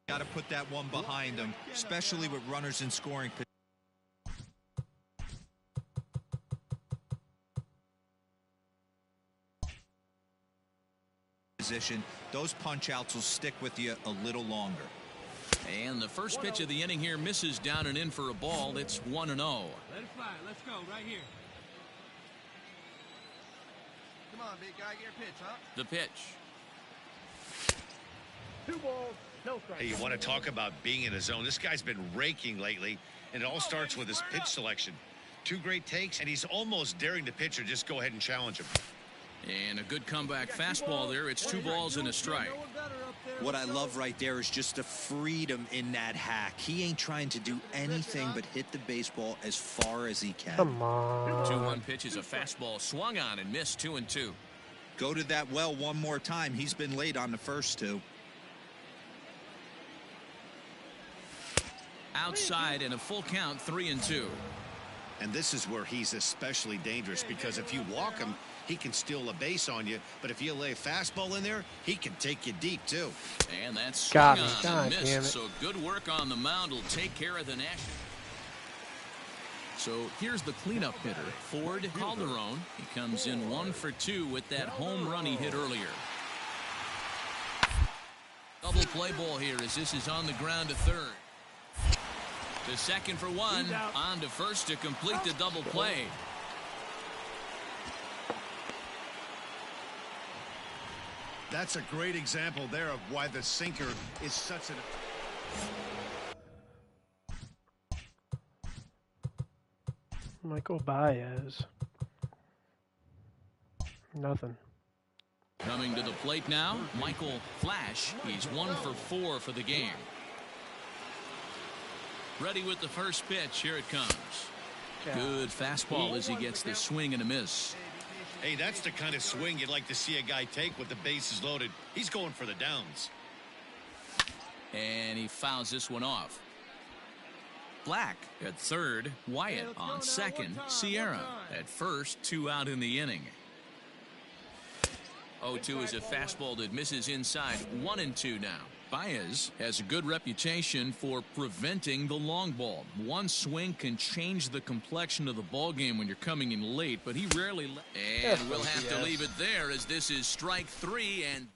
Got to put that one behind him, especially with runners in scoring position. Those punch-outs will stick with you a little longer. And the first pitch of the inning here misses down and in for a ball. It's 1-0. Let it fly. Let's go right here. Come on, big guy, get your pitch, huh? The pitch. 2 balls, no strikes. Hey, you want to talk about being in a zone? This guy's been raking lately, and it all starts with his pitch selection. 2 great takes, and he's almost daring the pitcher just go ahead and challenge him. And a good comeback fastball there. It's 2 balls and a strike. What I love right there is just the freedom in that hack. He ain't trying to do anything but hit the baseball as far as he can. Come on. 2-1 pitch is a fastball swung on and missed. 2-2. Go to that well one more time. He's been late on the first 2. Outside and a full count. 3-2. And this is where he's especially dangerous, because if you walk him, he can steal a base on you, but if you lay a fastball in there, he can take you deep too. And that's swung on and missed. So good work on the mound will take care of the Nationals. So here's the cleanup hitter, Ford Calderon. He comes in 1 for 2 with that home run he hit earlier. Double play ball here as this is on the ground to third. To second for 1, on to first to complete the double play. That's a great example there of why the sinker is such an... Michael Baez. Nothing. Coming to the plate now, Michael Flash. He's 1 for 4 for the game. Ready with the first pitch. Here it comes. Good fastball as he gets the swing and a miss. Hey, that's the kind of swing you'd like to see a guy take with the bases loaded. He's going for the downs. And he fouls this one off. Black at third, Wyatt on second, Sierra at first, 2 out in the inning. 0-2 is a fastball that misses inside. 1-2 now. Baez has a good reputation for preventing the long ball. One swing can change the complexion of the ball game when you're coming in late, but he rarely. And we'll have to leave it there as this is strike 3 and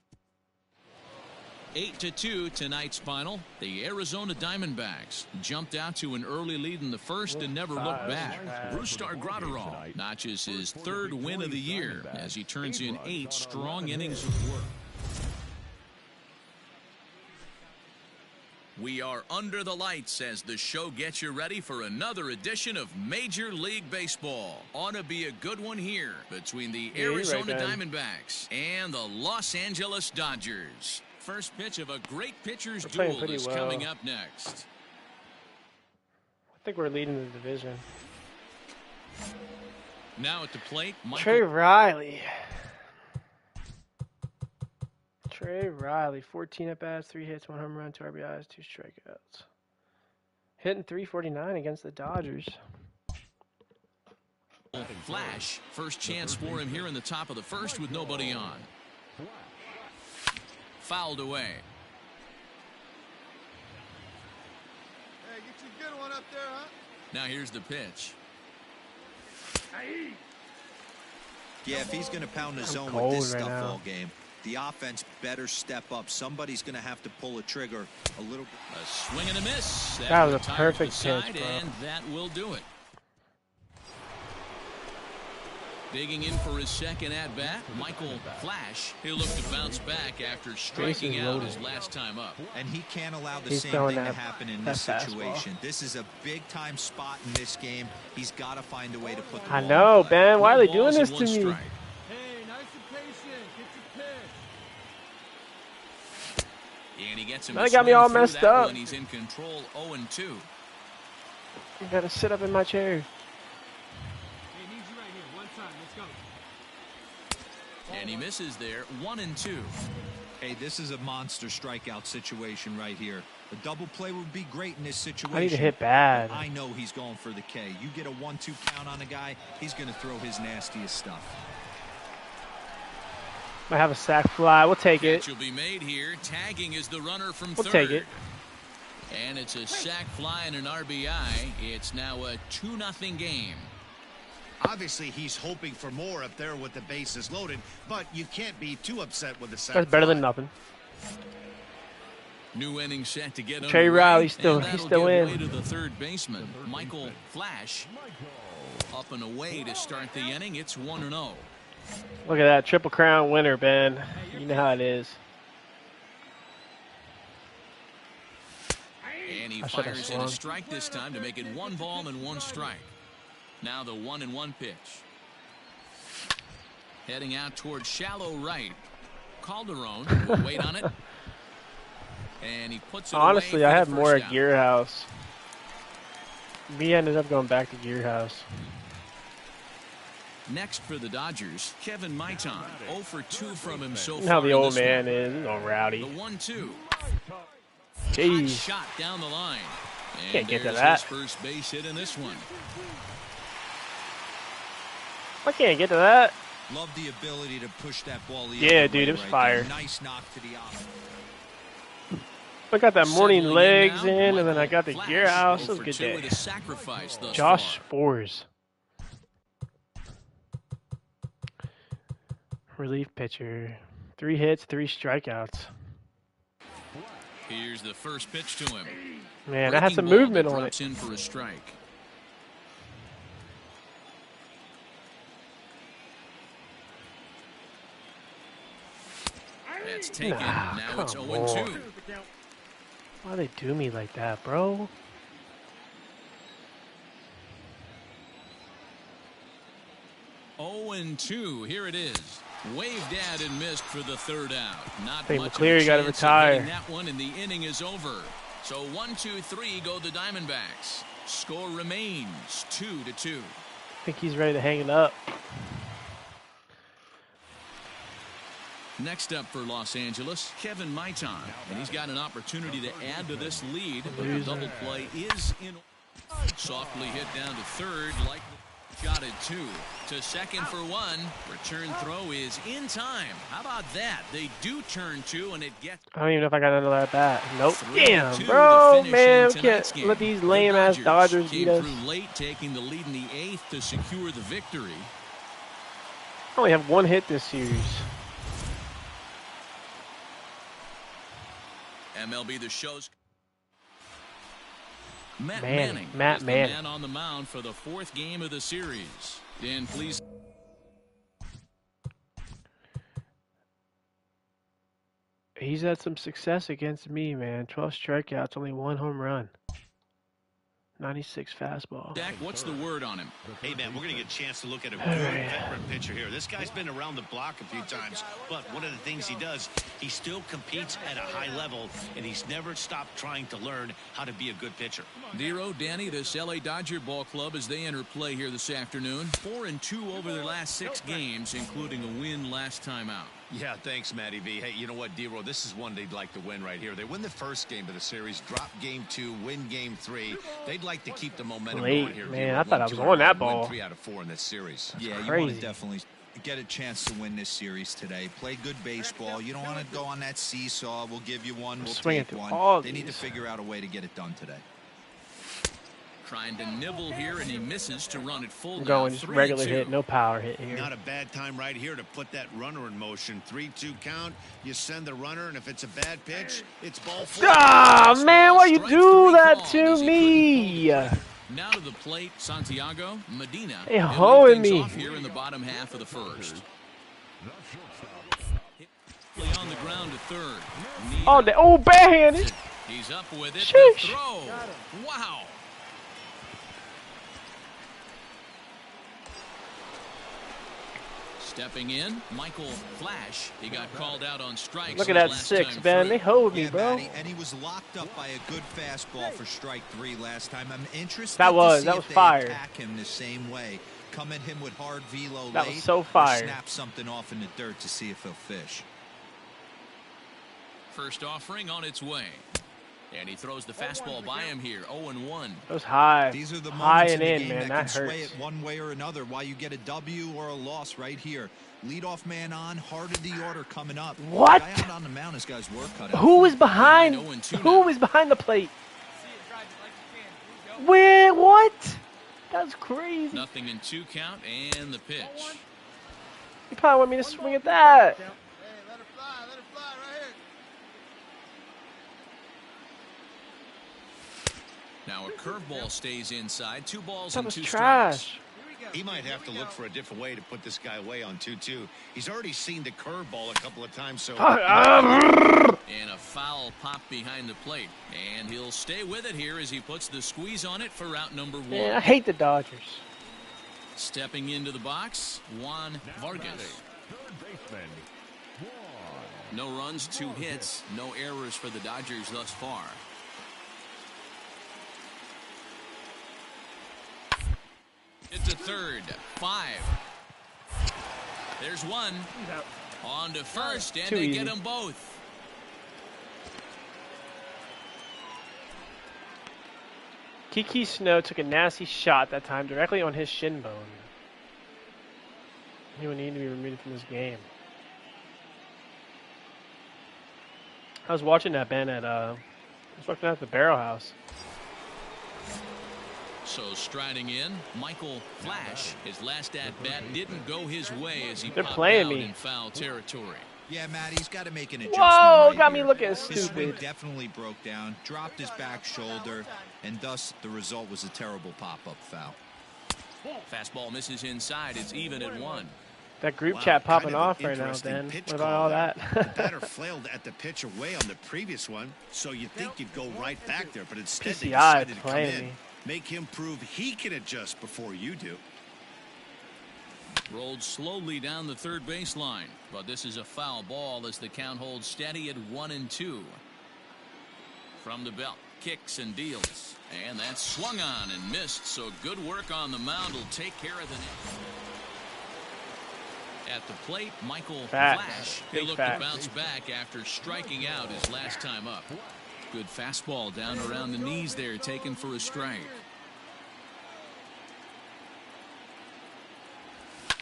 8-2 tonight's final. The Arizona Diamondbacks jumped out to an early lead in the first and never looked back. Brustar Graterol notches his 3rd win of the year as he turns in 8 strong innings of work. We are under the lights as the show gets you ready for another edition of Major League Baseball. Ought to be a good one here between the Arizona Diamondbacks and the Los Angeles Dodgers. First pitch of a great pitcher's duel is coming up next. I think we're leading the division. Now at the plate, Trey Riley. 14 at bats, 3 hits, 1 home run, 2 RBIs, 2 strikeouts. Hitting .349 against the Dodgers. Flash, first chance for him here in the top of the first with nobody on. Fouled away. Hey, get you a good one up there, huh? Now here's the pitch. Yeah, if he's going to pound the zone with this stuff all game, the offense better step up. Somebody's going to have to pull a trigger a little bit. A swing and a miss. That was a perfect pitch, bro. And that will do it. Digging in for his second at-bat, Michael Flash. He'll look to bounce back after striking out his last time up. And he can't allow the same thing to happen in this situation. This is a big-time spot in this game. He's got to find a way to put the ball I know, in play. Ben. Why are they doing this to me? Hey, nice and patient. Get your pitch. And he gets him. That got me all messed up. When he's in control, 0-2. You gotta sit up in my chair. And he misses there, 1-2. Hey, this is a monster strikeout situation right here. A double play would be great in this situation. I need to hit bad. I know he's going for the K. You get a 1-2 count on a guy, he's going to throw his nastiest stuff. Might have a sack fly. We'll take it. Catch will be made here. Tagging is the runner from We'll third. take it. And it's a sac fly and an RBI. It's now a 2-0 game. Obviously, he's hoping for more up there with the bases loaded, but you can't be too upset with the sac. That's better fly. than nothing. New inning set to get Trey underway, Riley still and he's that'll still give in. way to the third baseman, Michael Flash. Up and away to start the inning. It's 1-0. Look at that Triple Crown winner, Ben. You know how it is. And he I should've fires in swung. a strike this time to make it 1 ball and 1 strike. Now the 1-1 pitch. Heading out towards shallow right. Calderon will wait on it. And he puts it Honestly, away I for had the more first at out. Gear House. Me ended up going back to Gear House. Next for the Dodgers, Kevin Maitan. 0 for 2 from him so You far. know how the in old this man one. is. He's all rowdy. The 1-2. Hot Jeez. shot down the line. And Can't get to there's that. his first base hit in this one. I can't get to that. Love the ability to push that ball. The Yeah, other dude, way it was right fire. there. Nice knock to the opposite. I got that morning Settling legs now, in, and then I Michael got the Flash, Gear House. It 0 was a for good 2 day. with a sacrifice thus Josh far. Spores. Relief pitcher. 3 hits, 3 strikeouts. Here's the first pitch to him. Man, that had some Breaking ball movement that on drops it. in for a strike. That's taken. Nah, Now it's come 0-2. on. Why they do me like that, bro? Oh and 2. Here it is. Waved at and missed for the third out. Not Think much McCleary of a gotta chance of retire. getting that one, and the inning is over. So 1-2-3 go the Diamondbacks. Score remains 2-2. I think he's ready to hang it up. Next up for Los Angeles, Kevin Maitan, and he's got an opportunity to add to this lead. But the double play is in. Softly hit down to third, likely shot at 2. To second for 1. Return throw is in time. How about that? They do turn 2, and it gets. I don't even know if I got another at bat. Nope. 3-2 Damn, to bro, finish man, in we tonight's can't game. let these The lame-ass Dodgers beat came us. through late, taking the lead in the 8th to secure the victory. I only have 1 hit this series. MLB The Show's Matt Manning. Manning Matt is the Manning. man on the mound for the 4th game of the series. Dan, please. He's had some success against me, man. 12 strikeouts, only 1 home run. 96 fastball. Dak, what's the word on him? Hey, man, we're going to get a chance to look at a good right. veteran pitcher here. This guy's been around the block a few times, but one of the things he does, he still competes at a high level, and he's never stopped trying to learn how to be a good pitcher. Dero, Danny, this LA Dodger ball club as they enter play here this afternoon. 4-2 over their last 6 games, including a win last time out. Yeah, thanks, Matty V. Hey, you know what, Dero, this is one they'd like to win right here. They win the first game of the series, drop game 2, win game 3. They'd like to keep the momentum Late, going here. man. Dero. I thought I 1-2 was on that win ball. 3 out of 4 in this series. Yeah, you want crazy. to definitely get a chance to win this series today. Play good baseball. You don't want to go on that seesaw. We'll give you one. We'll Swinging take through one. all They need to these. figure out a way to get it done today. Trying to nibble here, and he misses to run it full. I'm now, going just regular 3-2. hit, no power hit here. Not a bad time right here to put that runner in motion. 3-2 count. You send the runner, and if it's a bad pitch, it's ball 4. Ah, man, why you Strike do 3 that called to as he me? couldn't hold it. Now to the plate, Santiago Medina. Hey, He'll lead hoeing things me. off here in the bottom half of the first. Play on the ground to third. Oh, barehanded. He's up with it. Sheesh. The throw. Wow. Stepping in, Michael Flash. He got called out on strikes. Look at his that last 6, time Ben. through. They hoed me, Yeah, bro. Matty, and he was locked up by a good fastball for strike 3 last time. I'm interested That was if they fire. attack him the same way. Come at him with hard velo That late, was so or fire. snap something off in the dirt to see if he'll fish. First offering on its way. And he throws the fastball by him here. 0-1. That was high. These are the High moments and in the in, game man. that That can sway hurts. it one way or another. Why you get a W or a loss right here. Leadoff man on, heart of the order coming up. What? Guy out on the mound has got his work cut out. Who was behind? 0-2 Who now. was behind the plate? Wait, what? That's crazy. Nothing in 2 count and the pitch. You probably want me to swing at that. Hey, let her fly right here. Now a curveball stays inside. 2 balls That and was 2 trash. strikes. He might have to look for a different way to put this guy away on 2-2. He's already seen the curveball a couple of times, so... And a foul pop behind the plate. And he'll stay with it here as he puts the squeeze on it for out number 1. Man, I hate the Dodgers. Stepping into the box, Juan Vargas. No runs, 2 hits, no errors for the Dodgers thus far. It's a third, 5. There's 1. On to first, and they get them both. Kiki Snow took a nasty shot that time directly on his shin bone. He would need to be removed from this game. I was watching that, Ben, at I was working at the Barrel House. So striding in, Michael Flash. His last at-bat didn't go his way as he They're popped playing out me. in foul territory. Yeah, Matt, he's got to make an adjustment. Whoa, right got me here. looking His swing stupid. definitely broke down, dropped his back shoulder, and thus the result was a terrible pop-up foul. Fastball misses inside. It's even at 1. That group Wow, chat popping kind of an off right now, interesting Ben. pitch What about call all there. that? The batter flailed at the pitch away on the previous one, so you'd think you'd go right back there, but instead they PCI decided to come playing in. me. Make him prove he can adjust before you do. Rolled slowly down the third baseline, but this is a foul ball as the count holds steady at 1-2. From the belt, kicks and deals, and that's swung on and missed. So good work on the mound will take care of the net. At the plate, Michael Flash. He looked to bounce back after striking out his last time up. Good fastball down around the knees there, taken for a strike.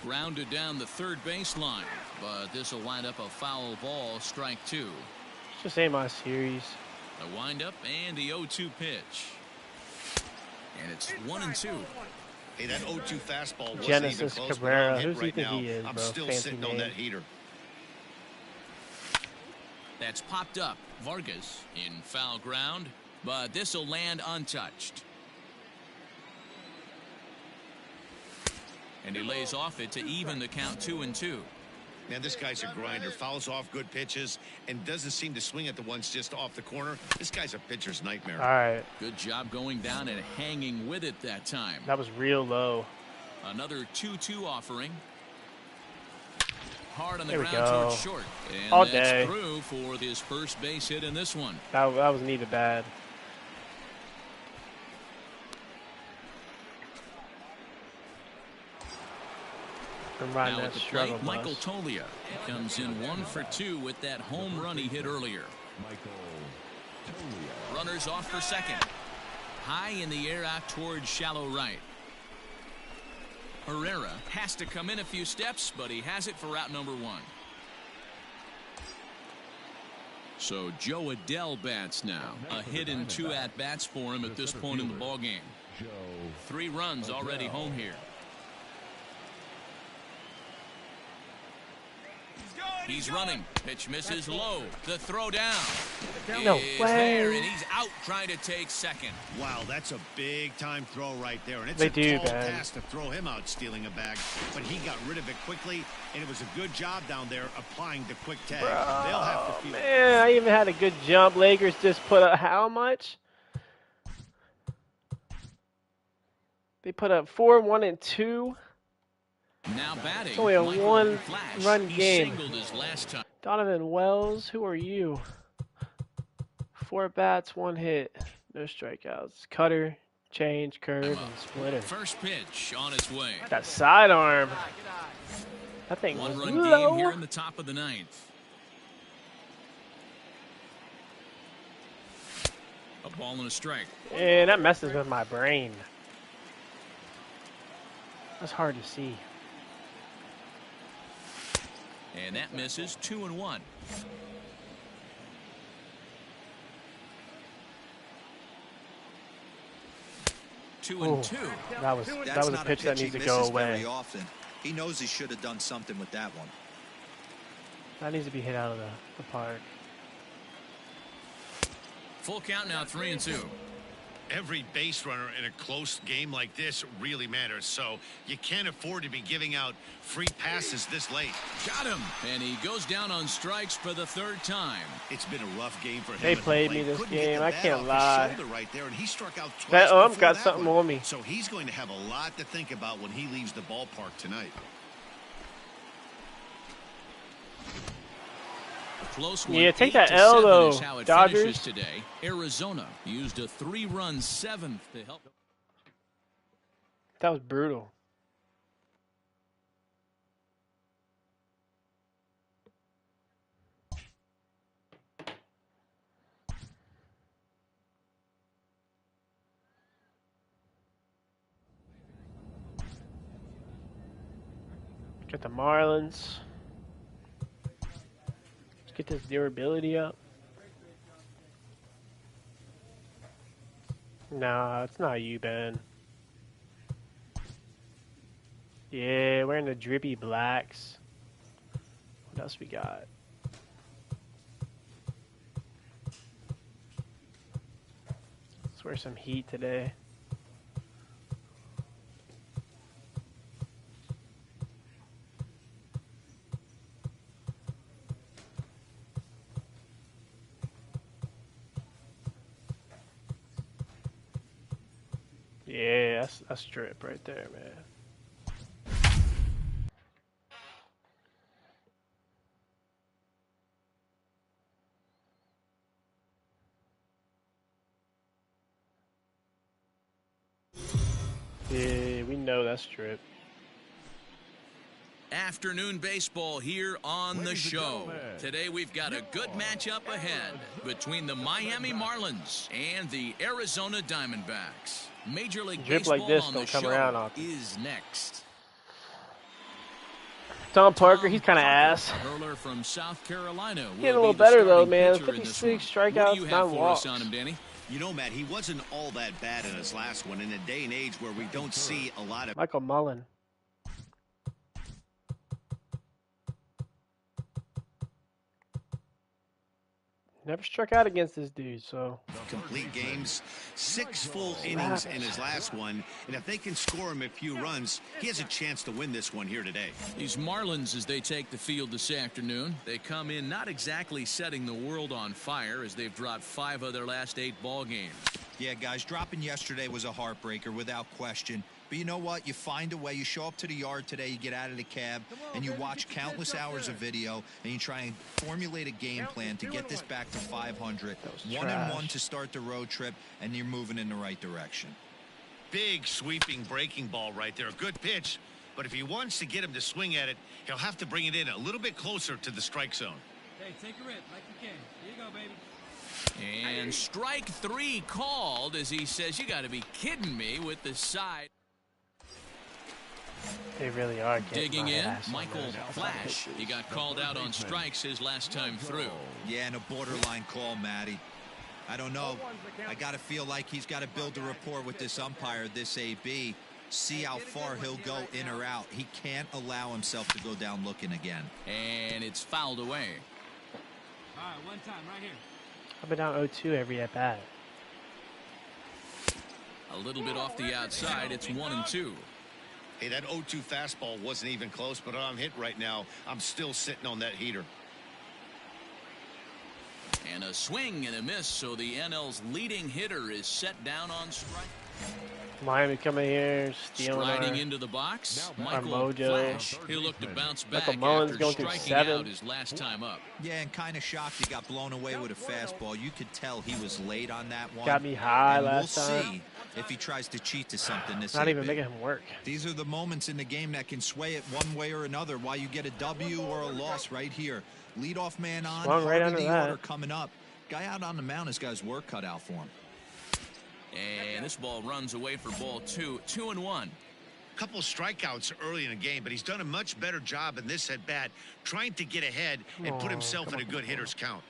Grounded down the third baseline, but this will wind up a foul ball, strike 2. It's just ain't my series. A windup and the 0-2 pitch. And it's 1-2. Hey, that 0-2 fastball wasn't Genesis even close, Cabrera. but I'm hit Who's he right think now. he is, I'm bro? still Fancy sitting name. on that heater. That's popped up. Vargas in foul ground, but this will land untouched. And he lays off it to even the count 2-2. Man, this guy's a grinder. Fouls off good pitches and doesn't seem to swing at the ones just off the corner. This guy's a pitcher's nightmare. All right. Good job going down and hanging with it that time. That was real low. Another 2-2 offering. Hard on the There we ground go. towards short. And All that's day. through for his first base hit in this one. That was needed bad. I'm riding Now that at the struggle plate, Michael bus. Tolia comes in 1 for 2 with that home run he hit earlier. Runners off for second. High in the air out towards shallow right. Herrera has to come in a few steps, but he has it for out number 1. So Joe Adell bats now. A hit and 2 at-bats for him at this point in the ballgame. 3 runs already home here. He's running. Pitch misses low. The throw down No is way. there, and he's out trying to take second. Wow, that's a big-time throw right there. And it's They a do, tall man. task to throw him out stealing a bag. But he got rid of it quickly, and it was a good job down there applying the quick tag. They'll have to feel it. Man, I even had a good jump. Lakers just put up how much? They put up 4, 1, and 2. Now batting. It's only a Michael 1 Flash. run He game. singled his last time. Donovan Wells, who are you? 4 bats, 1 hit, no strikeouts. Cutter, change, curve, and splitter. First pitch on its way. That sidearm. That thing was 1-run game here low. in the top of the 9th. A ball and a strike. And that messes with my brain. That's hard to see. And that misses 2-1. 2-2. That was a pitch that needs to go away. Very often. He knows he should have done something with that one. That needs to be hit out of the park. Full count now, 3-2. Every base runner in a close game like this really matters, so you can't afford to be giving out free passes this late. Got him, and he goes down on strikes for the third time. It's been a rough game for him. They played me this game. I can't lie. Right there, and he struck out twice. That ump got something on me. So he's going to have a lot to think about when he leaves the ballpark tonight. Close one. Yeah, take that L though, Dodgers. Today, Arizona used a 3-run seventh to help. That was brutal. Got the Marlins. Get this durability up. Nah, it's not you, Ben. Yeah, wearing the drippy blacks. What else we got? Let's wear some heat today. Yeah, that's drip right there, man. Yeah, we know that's drip. Afternoon baseball here on the show. Today we've got a good matchup ahead between the Miami Marlins and the Arizona Diamondbacks. Major League Drip Baseball like this on don't the come show around often. is next. Tom Parker, he's kind of ass. Hurler from South Carolina. Getting a little better though, man. 56 strikeouts, 9 walks. On him, Danny? You know, Matt, he wasn't all that bad in his last one in a day and age where we don't see a lot of... Michael Mullen. Never struck out against this dude, so. Complete games, 6 full innings in his last one, and if they can score him a few runs, he has a chance to win this one here today. These Marlins, as they take the field this afternoon, they come in not exactly setting the world on fire as they've dropped 5 of their last 8 ball games. Yeah, guys, dropping yesterday was a heartbreaker without question. But you know what? You find a way. You show up to the yard today, you get out of the cab, and you watch countless hours of video, and you try and formulate a game plan to get this back to 500. 1-1 to start the road trip, and you're moving in the right direction. Big sweeping breaking ball right there. A good pitch, but if he wants to get him to swing at it, he'll have to bring it in a little bit closer to the strike zone. Hey, take a rip like you can. Here you go, baby. And strike 3 called as he says, you got to be kidding me with the side. They really are digging in. Michael Flash. He got called out on strikes his last time through. Yeah, and a borderline call, Matty. I don't know. I got to feel like he's got to build a rapport with this umpire, this AB. See how far he'll go in or out. He can't allow himself to go down looking again. And it's fouled away. All right, one time right here. I've been down 0-2 every at bat. A little bit off the outside. It's 1-2. Hey, that 0-2 fastball wasn't even close, but I'm hit right now. I'm still sitting on that heater. And a swing and a miss, so the NL's leading hitter is set down on strike. Miami coming here, stealing Striding our, into the box, our Michael mojo. Flash. He'll look to bounce back Michael Mullins after going through striking 7. out his last time up. Yeah, and kind of shocked he got blown away with a fastball. You could tell he was late on that one. Got me high and last we'll time. see if he tries to cheat to something this Not even AB. making him work. These are the moments in the game that can sway it one way or another. Why you get a W or a loss right here. Leadoff man on, Swung right under the that. order coming up. Guy out on the mound has got his work cut out for him. And this ball runs away for ball 2. 2-1. Couple strikeouts early in the game, but he's done a much better job in this at bat, trying to get ahead and put himself in a good hitter's count.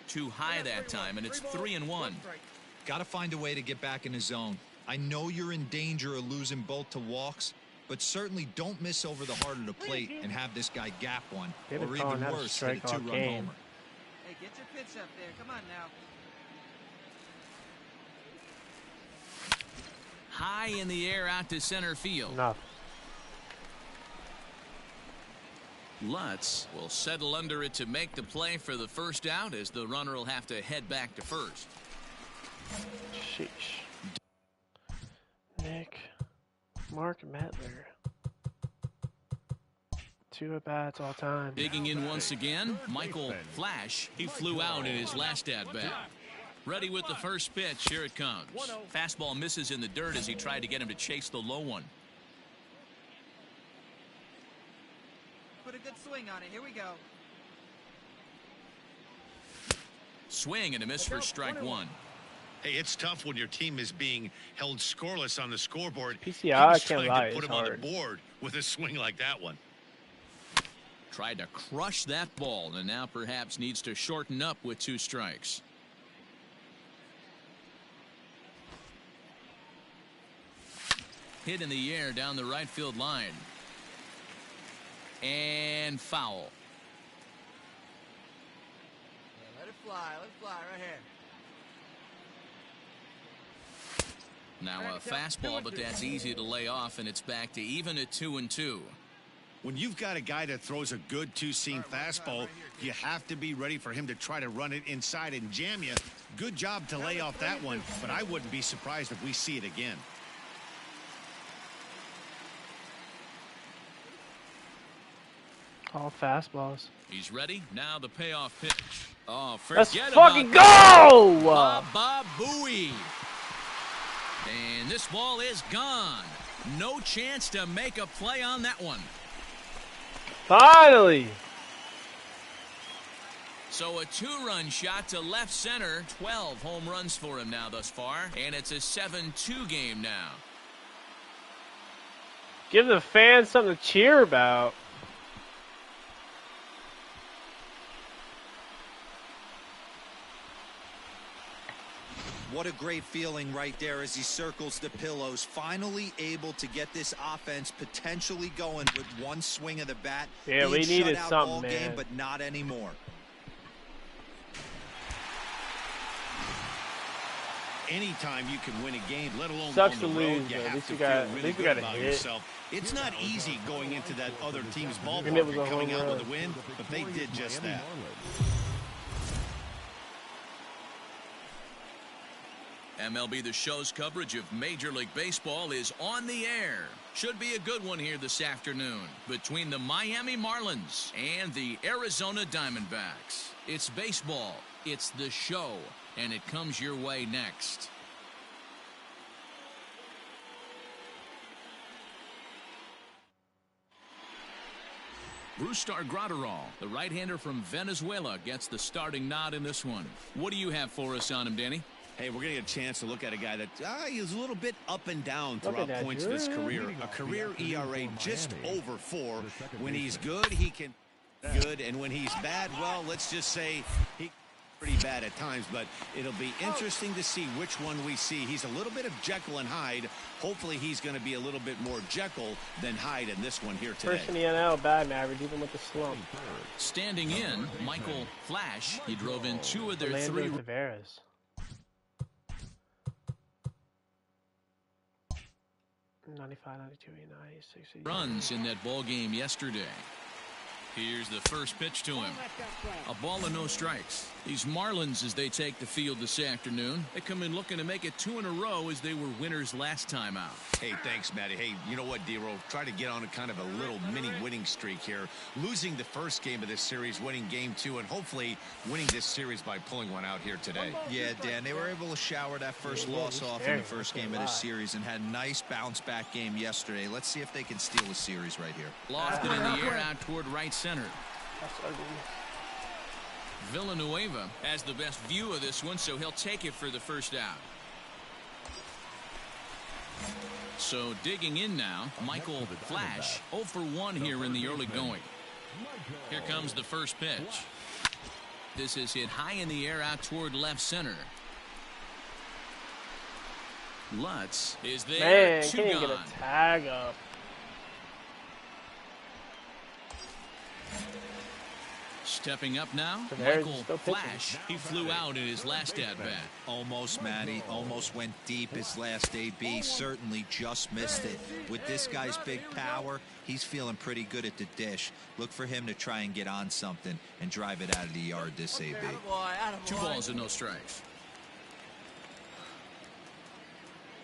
Too high that time, and it's 3-1. Got to find a way to get back in the zone. I know you're in danger of losing both to walks, but certainly don't miss over the heart of the plate and have this guy gap one, or even worse, hit a 2-run homer. Hey, get your pitch up there. Come on now. High in the air out to center field. Enough. Lutz will settle under it to make the play for the first out, as the runner will have to head back to first. Sheesh. Nick. Mark Mettler. 2 at-bats all time. Digging in once again, Michael Flash. He flew out in his last at-bat. Ready with the first pitch. Here it comes. Fastball misses in the dirt as he tried to get him to chase the low one. Put a good swing on it. Here we go. Swing and a miss for strike 1. Hey, it's tough when your team is being held scoreless on the scoreboard. PCI, I can't trying lie, to put it's him on hard. the board with a swing like that one. Tried to crush that ball, and now perhaps needs to shorten up with 2 strikes. Hit in the air down the right field line. And foul. Yeah, let it fly. Let it fly right here. Now a fastball, but that's easy to lay off, and it's back to even at 2-2. When you've got a guy that throws a good two-seam fastball, you have to be ready for him to try to run it inside and jam you. Good job to lay off that one, but I wouldn't be surprised if we see it again. All fastballs. He's ready. Now the payoff pitch. Oh, Let's forget fucking about go! Baba Booey. And this ball is gone. No chance to make a play on that one. Finally! So a 2-run shot to left center. 12 home runs for him now thus far. And it's a 7-2 game now. Give the fans something to cheer about. What a great feeling right there as he circles the pillows. Finally able to get this offense potentially going with one swing of the bat. Yeah, we needed shut out something, all man. game, but not anymore. Anytime you can win a game, let alone Sucks on the to road, lose, you but at have least to we feel got- really at least we good got a about hit. yourself. It's not easy going into that other team's ballpark And it was a and coming home out run. with a win, but they did just that. MLB The Show's coverage of Major League Baseball is on the air. Should be a good one here this afternoon between the Miami Marlins and the Arizona Diamondbacks. It's baseball, it's the show, and it comes your way next. Brustar Graterol, the right-hander from Venezuela, gets the starting nod in this one. What do you have for us on him, Danny? Hey, we're going to get a chance to look at a guy that he's a little bit up and down Look throughout at that, points of his career. A career ERA just over 4. When he's good, he can good, and when he's bad, well, let's just say he pretty bad at times, but it'll be interesting to see which one we see. He's a little bit of Jekyll and Hyde. Hopefully he's going to be a little bit more Jekyll than Hyde in this one here today. First in the NL, batting average, even with the slump. Standing in, Michael Flash. He drove in 2 of their Orlando 3 Taveras. 95, 92, 96, runs in that ball game yesterday. Here's the first pitch to him. A ball and no strikes. These Marlins, as they take the field this afternoon, they come in looking to make it 2 in a row as they were winners last time out. Hey, thanks, Matty. Hey, you know what, D-Roll? Try to get on a kind of a little mini winning streak here. Losing the first game of this series, winning game 2, and hopefully winning this series by pulling one out here today. Yeah, Dan, they were able to shower that first loss off in the first game of this series and had a nice bounce-back game yesterday. Let's see if they can steal a series right here. Lofted in the air out toward right center. That's ugly. Villanueva has the best view of this one, so he'll take it for the first out. So digging in now, Michael Flash, 0 for 1 here in the early going. Here comes the first pitch. This is hit high in the air out toward left center. Lutz is there. Man, Two can't even get gone. a tag up. Stepping up now, Tavares Michael still pitching. Flash. He flew out in his last at-bat. Almost, Matty. Almost went deep his last AB. Certainly just missed it. With this guy's big power, he's feeling pretty good at the dish. Look for him to try and get on something and drive it out of the yard this AB. 2 balls and no strikes.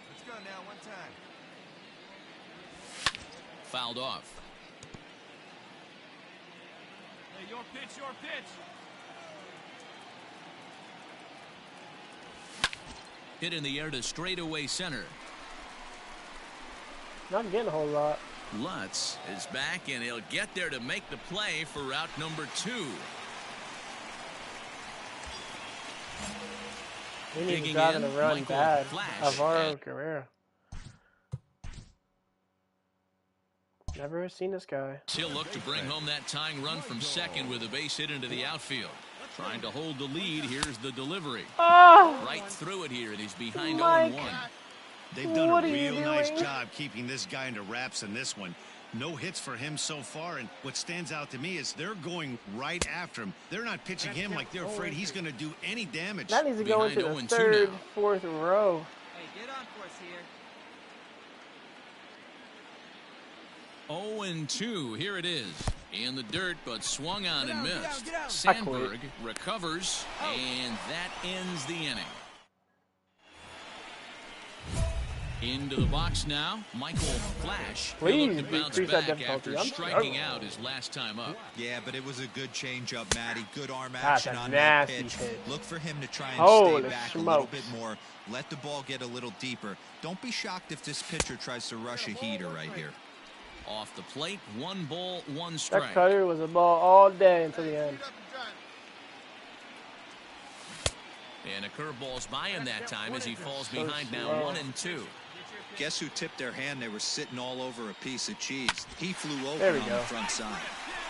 Let's go now, one time. Fouled off. Hey, your pitch, your pitch. Hit in the air to straightaway center. Not getting a whole lot. Lutz is back, and he'll get there to make the play for route number 2. We need to Digging drive in in, a run Michael bad. Flash. Alvaro Guerrero. Never seen this guy. He'll look to bring home that tying run from second with a base hit into the outfield. Trying to hold the lead. Here's the delivery. Oh! Right through it here, and he's behind Mike. 0-1. They've done What a are you real nice doing? job keeping this guy under wraps in this one. No hits for him so far, and what stands out to me is they're going right after him. They're not pitching him like they're afraid he's going to do any damage. That needs to go Behind into the 0-2 third, now. fourth row. Hey, get on for us here. 0-2. Here it is. In the dirt, but swung on and missed. I quit. Sandberg recovers, and that ends the inning. Into the box now, Michael Flash. He'll Please look to bounce decrease that back difficulty. after I'm striking struggling. out his last time up. Yeah, but it was a good changeup, Matty. Good arm That's action a on that nasty pitch. pitch. Look for him to try and Holy stay back a little smokes. bit more. Let the ball get a little deeper. Don't be shocked if this pitcher tries to rush a heater right here. Off the plate, 1 ball, 1 That strike. cutter was a ball all day until the end. Get up and drive. And a curveball's by him that time as he falls So behind now slow. 1-2. Guess who tipped their hand? They were sitting all over a piece of cheese. He flew There open we on go. the front side.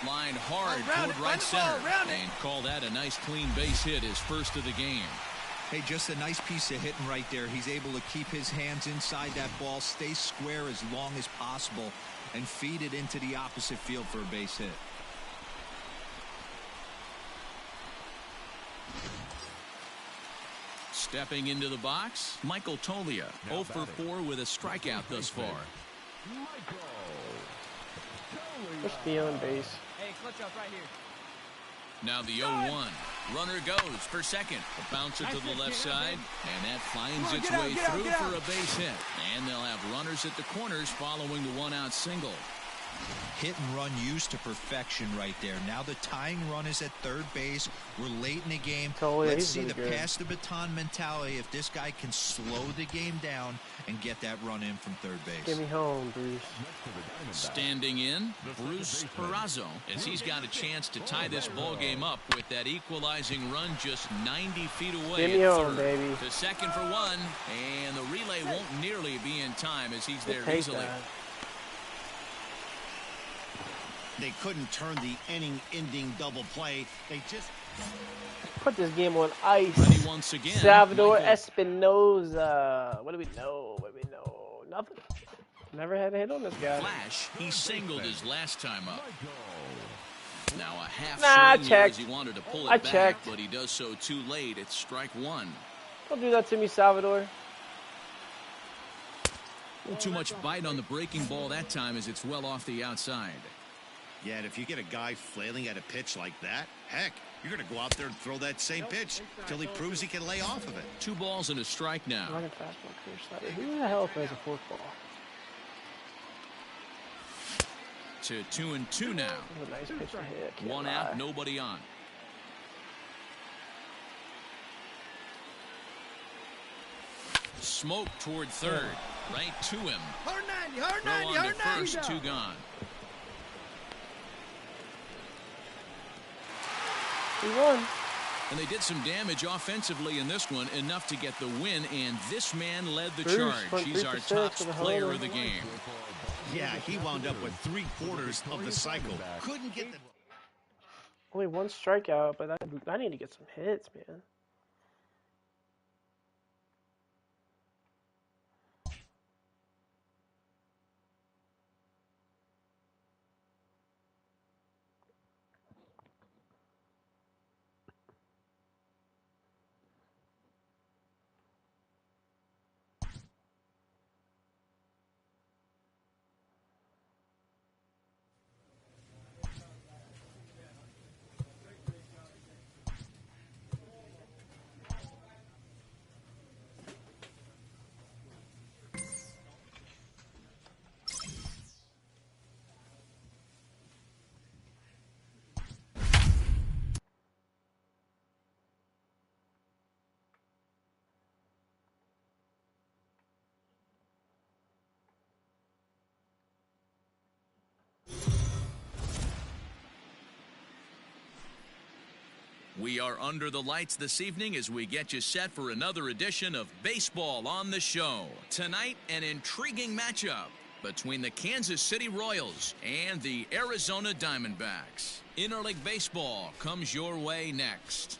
Line hard round toward it, right run the ball, center. round it. And call that a nice clean base hit, his first of the game. Hey, just a nice piece of hitting right there. He's able to keep his hands inside that ball, stay square as long as possible, and feed it into the opposite field for a base hit. Stepping into the box, Michael Tolia, 0 for 4 with a strikeout thus far. We're stealing base. Hey, clutch up right here. Now the 0-1. Runner goes for second. A bouncer to the left side, and that finds its way through for a base hit. And they'll have runners at the corners following the 1-out single. Hit and run used to perfection right there. Now the tying run is at third base. We're late in the game. Totally, Let's he's see really the good. pass the baton mentality. If this guy can slow the game down and get that run in from third base. Get me home, Bruce. Standing in, Bruce Perazzo, as he's got a chance to tie this ball game up with that equalizing run just 90 feet away. Get me at home, third. baby. To second for 1, and the relay won't nearly be in time as he's there Take easily. that. They couldn't turn the inning-ending double play. They just... Put this game on ice. Ready once again. Salvador Michael Espinoza. What do we know? What do we know? Nothing. Never had a hit on this guy. Flash, he singled his last time up. Now a half Nah, I swing here as checked. he wanted to pull it I back, checked. but he does so too late. It's strike 1. Don't do that to me, Salvador. A little too much bite on the breaking ball that time as it's well off the outside. Yeah, and if you get a guy flailing at a pitch like that, heck, you're going to go out there and throw that same pitch till he proves he can lay off of it. 2 balls and a strike now. Running fastball, clear slider. Who the hell throws a forkball? To 2-2 now. That was a nice pitch to hit. Can't 1 lie. out, nobody on. Smoke toward third. Right to him. Hard 90, hard Throw 90, on to hard 90. first, 2 gone. He won. And they did some damage offensively in this one, enough to get the win, and this man led the Bruce charge. went He's 3 our for 6 top with a player homer. of the game. Yeah, he wound up with 3/4 of the cycle. Couldn't get the... Only 1 strikeout, but I need to get some hits, man. We are under the lights this evening as we get you set for another edition of Baseball on the Show. Tonight, an intriguing matchup between the Kansas City Royals and the Arizona Diamondbacks. Interleague Baseball comes your way next.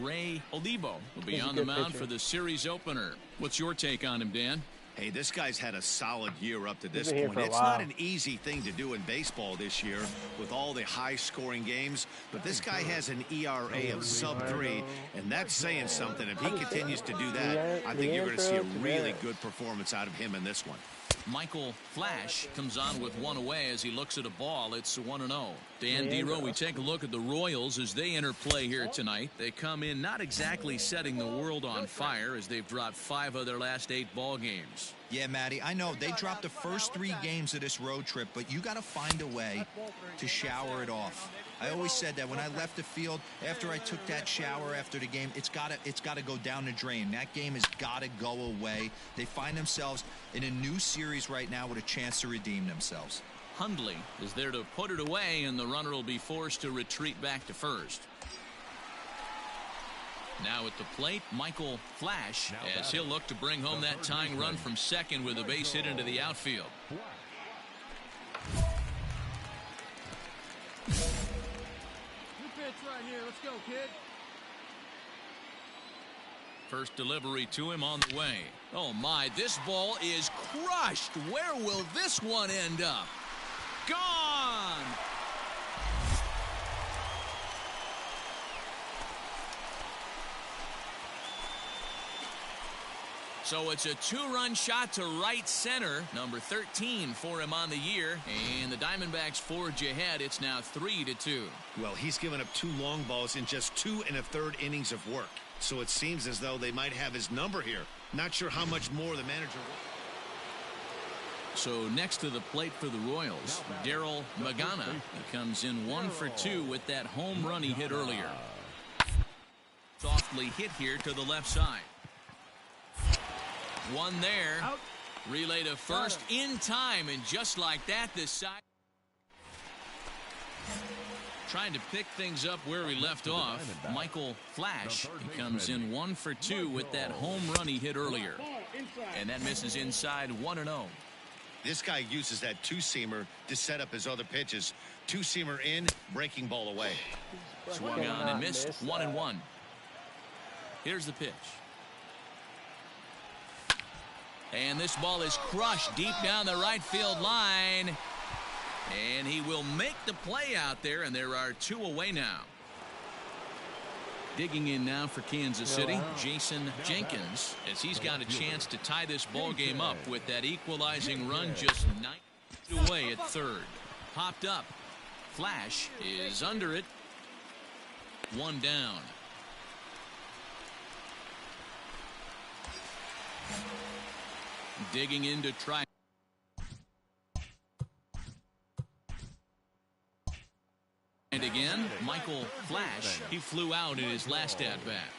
Ray Olivo will be on the mound for the series opener. What's your take on him, Dan? Hey, this guy's had a solid year up to this point. It's not an easy thing to do in baseball this year with all the high-scoring games, but this guy has an ERA of sub-3, and that's saying something. If he continues to do that, I think you're going to see a really good performance out of him in this one. Michael Flash comes on with one away as he looks at a ball. It's 1-0. Dan Dero, we take a look at the Royals as they enter play here tonight. They come in not exactly setting the world on fire as they've dropped 5 of their last 8 ball games. Yeah, Matty, I know they dropped the first 3 games of this road trip, but you got to find a way to shower it off. I always said that when I left the field, after I took that shower after the game, it's got to go down the drain. That game has got to go away. They find themselves in a new series right now with a chance to redeem themselves. Hundley is there to put it away, and the runner will be forced to retreat back to first. Now at the plate, Michael Flash, as he'll look to bring home that tying run from second with a base hit into the outfield. Right here. Let's go, kid. First delivery to him on the way. Oh my, this ball is crushed. Where will this one end up? Gone! So it's a 2-run shot to right center. Number 13 for him on the year. And the Diamondbacks forge ahead. It's now 3-2. Well, he's given up 2 long balls in just 2 1/3 innings of work. So it seems as though they might have his number here. Not sure how much more the manager will. So next to the plate for the Royals, Daryl Magana. He comes in 1 for 2 with that home run he hit earlier. Softly hit here to the left side. One there. Out. Relay to first in time, and just like that, this side trying to pick things up where we left off. Michael Flash, he comes in 1 for 2 with that home run he hit earlier, and that misses inside 1-0. This guy uses that 2-seamer to set up his other pitches. 2-seamer in, breaking ball away. Swung on and missed. 1-1. Here's the pitch. And this ball is crushed deep down the right field line. And he will make the play out there, and there are 2 away now. Digging in now for Kansas City, Jason Jenkins, as he's got a chance to tie this ball game up with that equalizing run just 9 away at third. Popped up. Flash is under it. 1 down. Digging in to try. And again, Michael Flash. He flew out in his last at-bat.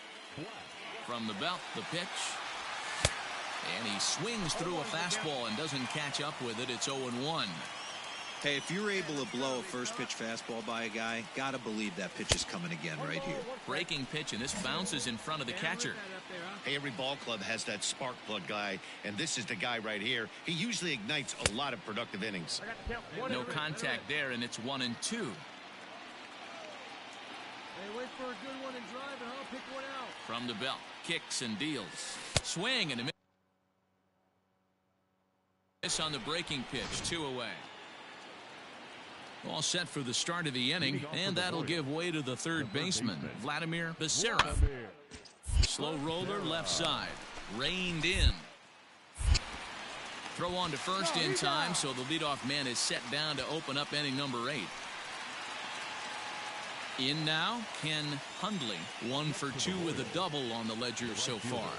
From the belt, the pitch. And he swings through a fastball and doesn't catch up with it. It's 0-1. Hey, if you're able to blow a first pitch fastball by a guy, gotta believe that pitch is coming again right here. Breaking pitch, and this bounces in front of the catcher. Hey, every ball club has that spark plug guy, and this is the guy right here. He usually ignites a lot of productive innings. No contact there, and it's 1-2. Hey, wait for a good one and drive, and I'll pick one out. From the belt, kicks and deals. Swing and a miss on the breaking pitch. 2 away. All set for the start of the inning, and that'll give way to the third baseman, Vladimir Becerra. Slow roller left side. Reined in. Throw on to first in time, so the leadoff man is set down to open up inning number 8. In now, Ken Hundley. 1 for 2 with a double on the ledger so far.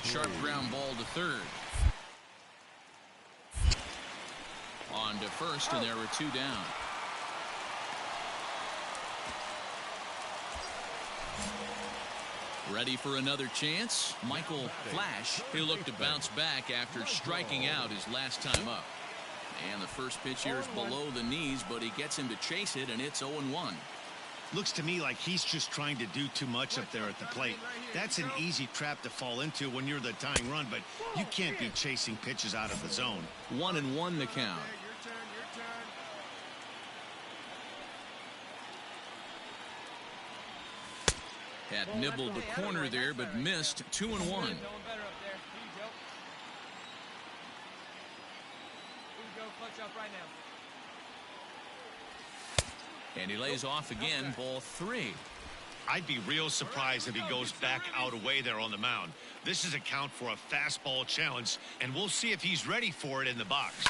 Sharp ground ball to third. On to first, and there were 2 down. Ready for another chance? Michael Flash, he'll look to bounce back after striking out his last time up. And the first pitch here is below the knees, but he gets him to chase it, and it's 0-1. Looks to me like he's just trying to do too much up there at the plate. That's an easy trap to fall into when you're the tying run, but you can't be chasing pitches out of the zone. 1-1 the count. Your turn, your turn. Had nibbled the corner there, but missed. 2-1. Doing better up there. Here you go. Here you go. Clutch up right now. And he lays off again, ball 3. I'd be real surprised if he goes back out away there on the mound. This is a count for a fastball challenge, and we'll see if he's ready for it in the box.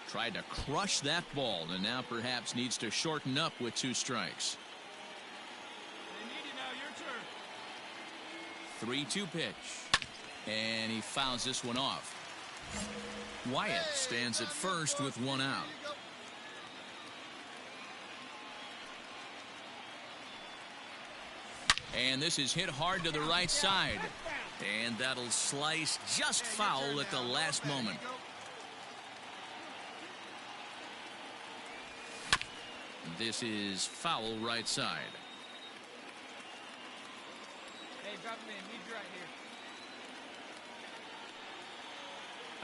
Tried to crush that ball, and now perhaps needs to shorten up with 2 strikes. They need you now. Your turn. 3-2 pitch. And he fouls this one off. Wyatt stands at first with 1 out. And this is hit hard to the right side. And that'll slice just foul at the last moment. This is foul right side. Hey, drop him in. Need you right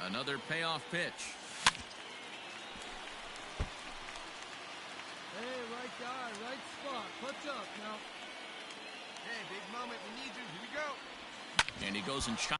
here. Another payoff pitch. Hey, right guy, right spot. Clutch up now. Hey, big moment. We need you. Here we go. And he goes and chops.